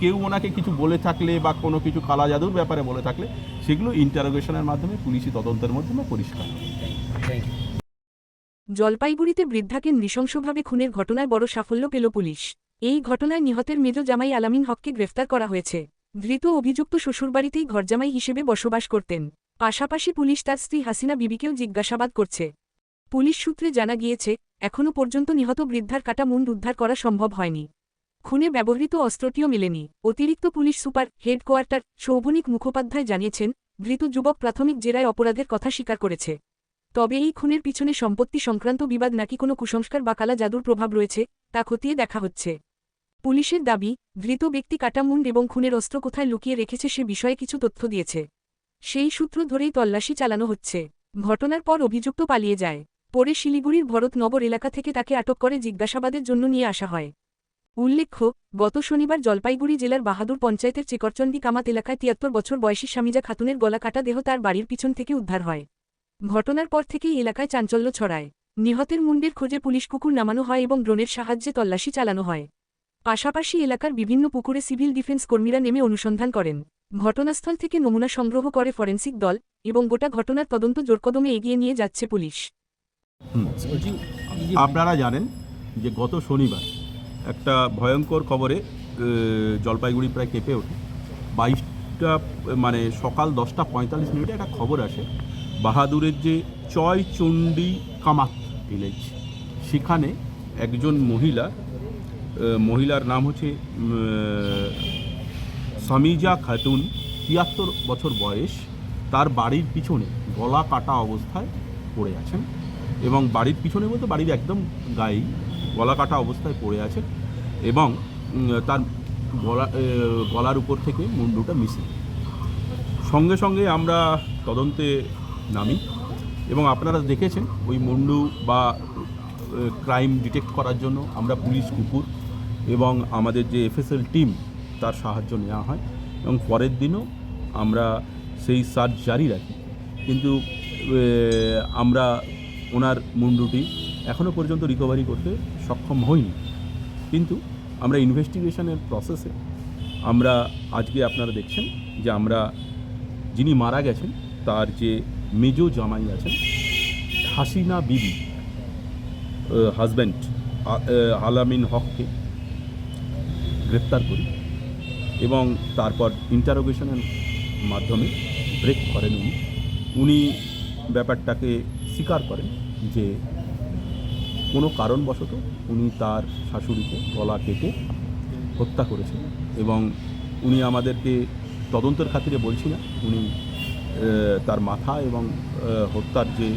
কেউ ওনাকে কিছু বলে থাকলে বা কোনো কিছু কালা জাদুর ব্যাপারে বলে থাকলে সেগুলো ইন্টারোগেশনের মাধ্যমে পুলিশি তদন্তের মাধ্যমে পরিষ্কার হবে। জলপাইগুড়িতে বৃদ্ধাকে নৃশংসভাবে খুনের ঘটনায় বড় সাফল্য পেল পুলিশ। এই ঘটনায় নিহতের মেজ জামাই আলামিন হককে গ্রেফতার করা হয়েছে। ধৃত অভিযুক্ত শ্বশুরবাড়িতেই ঘরজামাই হিসেবে বসবাস করতেন। পাশাপাশি পুলিশ তার স্ত্রী হাসিনা বিবিকেও জিজ্ঞাসাবাদ করছে। পুলিশ সূত্রে জানা গিয়েছে, এখনও পর্যন্ত নিহত বৃদ্ধার কাটা মুন্ড উদ্ধার করা সম্ভব হয়নি। খুনে ব্যবহৃত অস্ত্রটিও মেলেনি। অতিরিক্ত পুলিশ সুপার হেডকোয়ার্টার শৌভনিক মুখোপাধ্যায় জানিয়েছেন, ধৃত যুবক প্রাথমিক জেরায় অপরাধের কথা স্বীকার করেছে। তবে এই খুনের পিছনে সম্পত্তি সংক্রান্ত বিবাদ নাকি কোনো কুসংস্কার বা কালা জাদুর প্রভাব রয়েছে, তা খতিয়ে দেখা হচ্ছে। পুলিশের দাবি, ধৃত ব্যক্তি কাটা মুন্ড এবং খুনের অস্ত্র কোথায় লুকিয়ে রেখেছে সে বিষয়ে কিছু তথ্য দিয়েছে। সেই সূত্র ধরেই তল্লাশি চালানো হচ্ছে। ঘটনার পর অভিযুক্ত পালিয়ে যায়। পরে শিলিগুড়ির ভরতনগর এলাকা থেকে তাকে আটক করে জিজ্ঞাসাবাদের জন্য নিয়ে আসা হয়। উল্লেখ্য, গত শনিবার জলপাইগুড়ি জেলার বাহাদুর পঞ্চায়েতের চেকরচণ্ডী কামাত এলাকায় ৭৩ বছর বয়সী স্বামীজা খাতুনের গলা কাটা দেহ তার বাড়ির পিছন থেকে উদ্ধার হয়। ঘটনার পর থেকেই এলাকায় চাঞ্চল্য ছড়ায়। নিহতের মুন্ডের খোঁজে পুলিশ কুকুর নামানো হয় এবং ড্রোনের সাহায্যে তল্লাশি চালানো হয়। পাশাপাশি এলাকার বিভিন্ন পুকুরে সিভিল ডিফেন্স কর্মীরা নেমে অনুসন্ধান করেন। ঘটনাস্থল থেকে নমুনা সংগ্রহ করে ফরেন্সিক দল এবং গোটা ঘটনার তদন্ত জোরকদমে এগিয়ে নিয়ে যাচ্ছে পুলিশ। আপনারা জানেন যে গত শনিবার একটা ভয়ঙ্কর খবরে জলপাইগুড়ি প্রায় কেঁপে ওঠে। 22টা মানে সকাল 10:45 একটা খবর আসে বাহাদুরের যে চয়চণ্ডী কামাত ভিলেজ, সেখানে একজন মহিলার নাম হচ্ছে সামিজা খাতুন, ৭৩ বছর বয়স। তার বাড়ির পিছনে গলা কাটা অবস্থায় পড়ে আছেন এবং বাড়ির পিছনে বলতে বাড়ির একদম গায়েই গলা কাটা অবস্থায় পড়ে আছেন এবং তার গলার উপর থেকে মুন্ডুটা মিসিং। সঙ্গে সঙ্গে আমরা তদন্তে নামি এবং আপনারা দেখেছেন ওই মুন্ডু বা ক্রাইম ডিটেক্ট করার জন্য আমরা পুলিশ কুকুর এবং আমাদের যে এফএসএল টিম তার সাহায্য নেওয়া হয় এবং পরের দিনও আমরা সেই সার্চ জারি রাখি। কিন্তু আমরা ওনার মুন্ডুটি এখনও পর্যন্ত রিকভারি করতে সক্ষম হইনি। কিন্তু আমরা ইনভেস্টিগেশনের প্রসেসে আমরা আজকে আপনারা দেখছেন যে আমরা যিনি মারা গেছেন তার যে মেজ জামাই আছেন হাসিনা বিবি হাজব্যান্ড আলামিন হককে গ্রেপ্তার করি এবং তারপর ইন্টারোগেশনের মাধ্যমে ব্রেক করেন উনি ব্যাপারটাকে স্বীকার করেন যে কোনো কারণবশত উনি তার শাশুড়িকে গলা কেটে হত্যা করেছেন এবং উনি আমাদেরকে তদন্তের খাতিরে বলছি না, উনি তার মাথা এবং হত্যার যে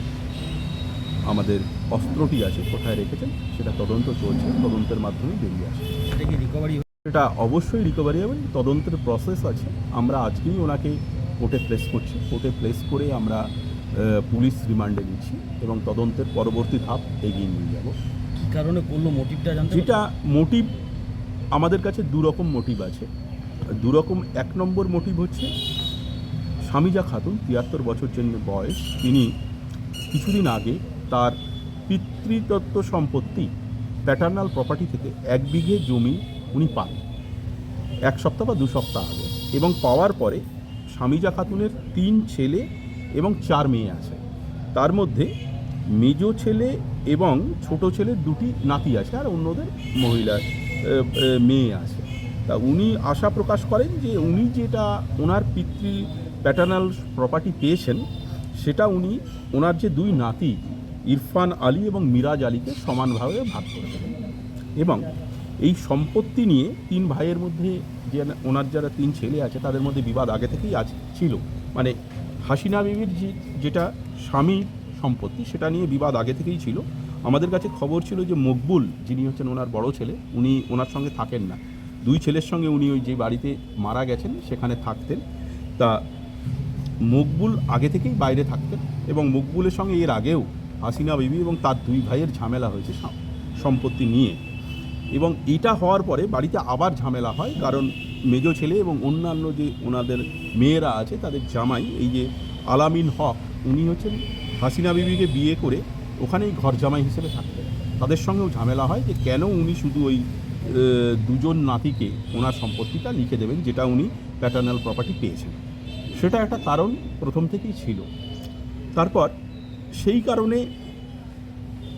আমাদের অস্ত্রটি আছে কোথায় রেখেছেন সেটা তদন্ত চলছে, তদন্তের মাধ্যমে বেরিয়ে আসে। এটা অবশ্যই রিকভারি হবে, তদন্তের প্রসেস আছে। আমরা আজকেই ওনাকে কোর্টে প্লেস করছি, কোর্টে প্লেস করে আমরা পুলিশ রিমান্ডে নিচ্ছি এবং তদন্তের পরবর্তী ধাপ এগিয়ে নিয়ে যাব। কী কারণে করলো মোটিভটা জানতে? যেটা মোটিভ আমাদের কাছে দুরকম মোটিভ আছে। দুরকম, 1 নম্বর মোটিভ হচ্ছে স্বামীজা খাতুন ৭৩ বছর জন্য বয়স, তিনি কিছুদিন আগে তার পিতৃদত্ত সম্পত্তি প্যাটার্নাল প্রপার্টি থেকে 1 বিঘে জমি উনি পান 1 সপ্তাহ বা 2 সপ্তাহ আগে এবং পাওয়ার পরে স্বামীজা খাতুনের 3 ছেলে এবং 4 মেয়ে আছে। তার মধ্যে মেজ ছেলে এবং ছোট ছেলের 2টি নাতি আছে আর অন্যদের মহিলার মেয়ে আছে। তা উনি আশা প্রকাশ করেন যে উনি যেটা ওনার পিতৃ প্যাটার্নাল প্রপার্টি পেয়েছেন সেটা উনি ওনার যে 2 নাতি ইরফান আলী এবং মিরাজ আলীকে সমানভাবে ভাগ করে দেবেন এবং এই সম্পত্তি নিয়ে 3 ভাইয়ের মধ্যে যে ওনার যারা 3 ছেলে আছে তাদের মধ্যে বিবাদ আগে থেকেই ছিল। মানে হাসিনা বিবির যেটা স্বামীর সম্পত্তি সেটা নিয়ে বিবাদ আগে থেকেই ছিল। আমাদের কাছে খবর ছিল যে মকবুল, যিনি হচ্ছেন ওনার বড় ছেলে, উনি ওনার সঙ্গে থাকেন না। 2 ছেলের সঙ্গে উনি ওই যে বাড়িতে মারা গেছেন সেখানে থাকতেন। তা মকবুল আগে থেকেই বাইরে থাকতেন এবং মকবুলের সঙ্গে এর আগেও হাসিনা বিবি এবং তার 2 ভাইয়ের ঝামেলা হয়েছে সম্পত্তি নিয়ে এবং এটা হওয়ার পরে বাড়িতে আবার ঝামেলা হয়, কারণ মেজ ছেলে এবং অন্যান্য যে ওনাদের মেয়েরা আছে তাদের জামাই এই যে আলামিন হক, উনি হচ্ছেন হাসিনা বিবিকে বিয়ে করে ওখানেই ঘর জামাই হিসেবে থাকতেন। তাদের সঙ্গেও ঝামেলা হয় যে কেন উনি শুধু ওই দুজন নাতিকে ওনার সম্পত্তিটা লিখে দেবেন, যেটা উনি প্যাটার্নাল প্রপার্টি পেয়েছেন। সেটা একটা কারণ প্রথম থেকেই ছিল। তারপর সেই কারণে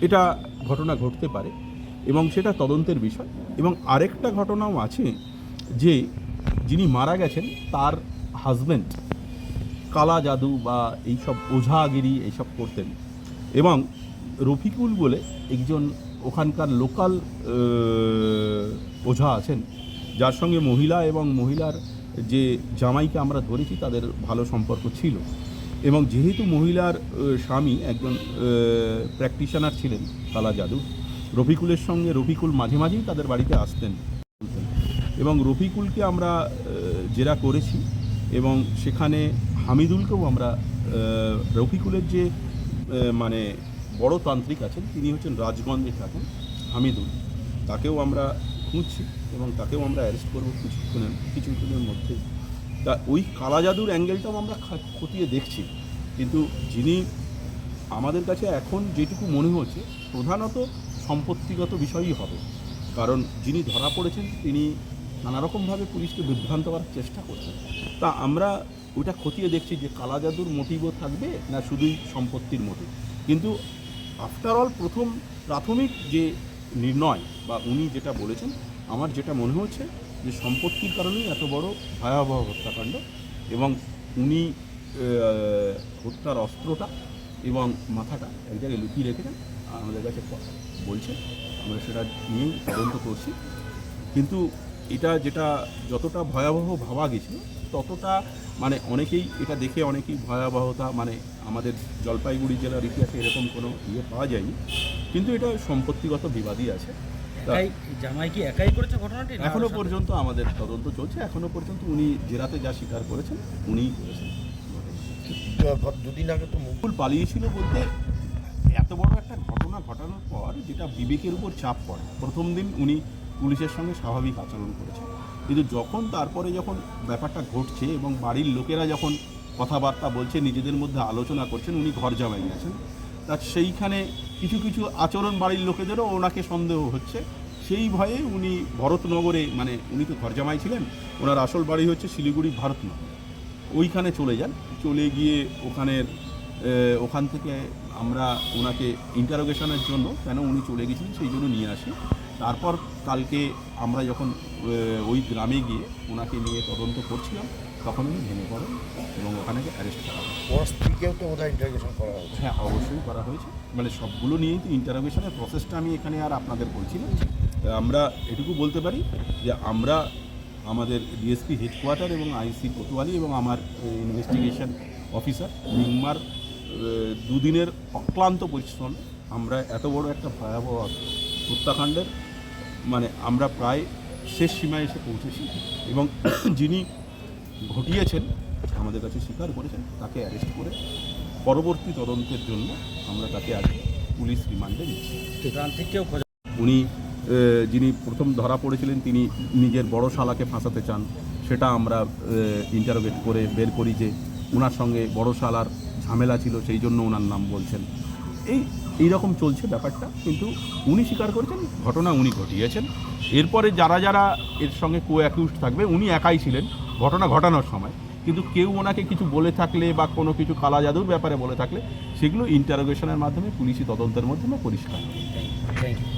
এটা ঘটনা ঘটতে পারে এবং সেটা তদন্তের বিষয়। এবং আরেকটা ঘটনাও আছে যে যিনি মারা গেছেন তার হাজব্যান্ড কালা জাদু বা এইসব ওঝাগিরি এইসব করতেন, এবং রফিকুল বলে একজন ওখানকার লোকাল ওঝা আছেন, যার সঙ্গে মহিলা এবং মহিলার যে জামাইকে আমরা ধরেছি তাদের ভালো সম্পর্ক ছিল। এবং যেহেতু মহিলার স্বামী একজন প্র্যাকটিশনার ছিলেন কালা জাদু, রফিকুলের সঙ্গে রফিকুল মাঝে মাঝেই তাদের বাড়িতে আসতেন এবং রফিকুলকে আমরা জেরা করেছি এবং সেখানে হামিদুলকেও আমরা রফিকুলের যে মানে বড় তান্ত্রিক আছেন, তিনি হচ্ছেন রাজগঞ্জে থাকেন হামিদুল, তাকেও আমরা খুঁজছি এবং তাকেও আমরা অ্যারেস্ট করবো কিছুক্ষণের মধ্যে। তা ওই কালা জাদুর অ্যাঙ্গেলটাও আমরা খতিয়ে দেখছি, কিন্তু যিনি আমাদের কাছে এখন যেটুকু মনে হচ্ছে প্রধানত সম্পত্তিগত বিষয়ই হবে, কারণ যিনি ধরা পড়েছেন তিনি নানারকমভাবে পুলিশকে বিভ্রান্ত করার চেষ্টা করছেন। তা আমরা ওটা খতিয়ে দেখছি যে কালা জাদুর মোটিভও থাকবে না শুধুই সম্পত্তির মোটিভ। কিন্তু আফটার অল প্রাথমিক যে নির্ণয় বা উনি যেটা বলেছেন, আমার যেটা মনে হচ্ছে যে সম্পত্তির কারণেই এত বড় ভয়াবহ হত্যাকাণ্ড, এবং উনি হত্যার অস্ত্রটা এবং মাথাটা এক জায়গায় লুকিয়ে রেখেছেন, আমাদের কাছে বলছে, আমরা সেটা নিয়েই তদন্ত করছি। কিন্তু এটা যেটা যতটা ভয়াবহ ভাবা গেছিল ততটা মানে অনেকেই এটা দেখে অনেকেই ভয়াবহতা মানে আমাদের জলপাইগুড়ি জেলার ইতিহাসে এরকম কোনো পাওয়া যায়নি, কিন্তু এটা সম্পত্তিগত বিবাদই আছে। জামাই কি একাই করেছে ঘটনাটি? এখনো পর্যন্ত আমাদের তদন্ত চলছে, এখনো পর্যন্ত উনি জেরাতে যা স্বীকার করেছেন উনিই করেছেন। দুদিন আগে তো মুকুল পালিয়েছিল বলতে এত বড় একটা ঘটনা ঘটানোর পর যেটা বিবেকের উপর চাপ পড়ে। প্রথম দিন উনি পুলিশের সঙ্গে স্বাভাবিক আচরণ করেছে, কিন্তু তারপরে যখন ব্যাপারটা ঘটছে এবং বাড়ির লোকেরা যখন কথাবার্তা বলছে, নিজেদের মধ্যে আলোচনা করছেন, উনি ঘর জামাই গেছেন, তা সেইখানে কিছু কিছু আচরণ বাড়ির লোকেদেরও ওনাকে সন্দেহ হচ্ছে। সেই ভয়ে উনি ভরতনগরে, মানে উনি তো ঘর জামাই ছিলেন, ওনার আসল বাড়ি হচ্ছে শিলিগুড়ি ভারতনগর, ওইখানে চলে যান। চলে গিয়ে ওখান থেকে আমরা ওনাকে ইন্টারোগেশনের জন্য কেন উনি চলে গেছিলেন সেই জন্য নিয়ে আসি। তারপর কালকে আমরা যখন ওই গ্রামে গিয়ে ওনাকে নিয়ে তদন্ত করছিলাম তখন উনি ভেঙে পড়েন এবং ওখানে অ্যারেস্ট করা হয়। ওর স্ত্রীকেও তো বোধহয় ইন্টারোগেশন করা হয়েছে। হ্যাঁ, অবশ্যই করা হয়েছে, মানে সবগুলো নিয়েই তো ইন্টারোগেশনের প্রসেসটা আমি এখানে আর আপনাদের বলছি না। আমরা এটুকু বলতে পারি যে আমরা আমাদের ডিএসপি হেডকোয়ার্টার এবং আইসি কোতোয়ালি এবং আমার ইনভেস্টিগেশন অফিসার নিংমার দুদিনের অক্লান্ত পরিশ্রম আমরা এত বড় একটা ভয়াবহ হত্যাকাণ্ডের মানে আমরা প্রায় শেষ সীমায় এসে পৌঁছেছি এবং যিনি ঘটিয়েছেন আমাদের কাছে স্বীকার করেছেন, তাকে অ্যারেস্ট করে পরবর্তী তদন্তের জন্য আমরা তাকে আজ পুলিশ রিমান্ডে নিচ্ছি। তান্ত্রিককেও খোঁজা উনি যিনি প্রথম ধরা পড়েছিলেন তিনি নিজের বড় শালাকে ফাঁসাতে চান, সেটা আমরা ইন্টারোগেট করে বের করি যে ওনার সঙ্গে বড় শালার ঝামেলা ছিল, সেই জন্য ওনার নাম বলছেন। এইরকম চলছে ব্যাপারটা, কিন্তু উনি স্বীকার করেছেন ঘটনা উনি ঘটিয়েছেন। এরপরে যারা যারা এর সঙ্গে কো অ্যাকিউজড থাকবে, উনি একাই ছিলেন ঘটনা ঘটানোর সময়, কিন্তু কেউ ওনাকে কিছু বলে থাকলে বা কোনো কিছু কালা জাদুর ব্যাপারে বলে থাকলে সেগুলো ইন্টারোগেশনের মাধ্যমে পুলিশি তদন্তের মাধ্যমে পরিষ্কার হবে। Thank you.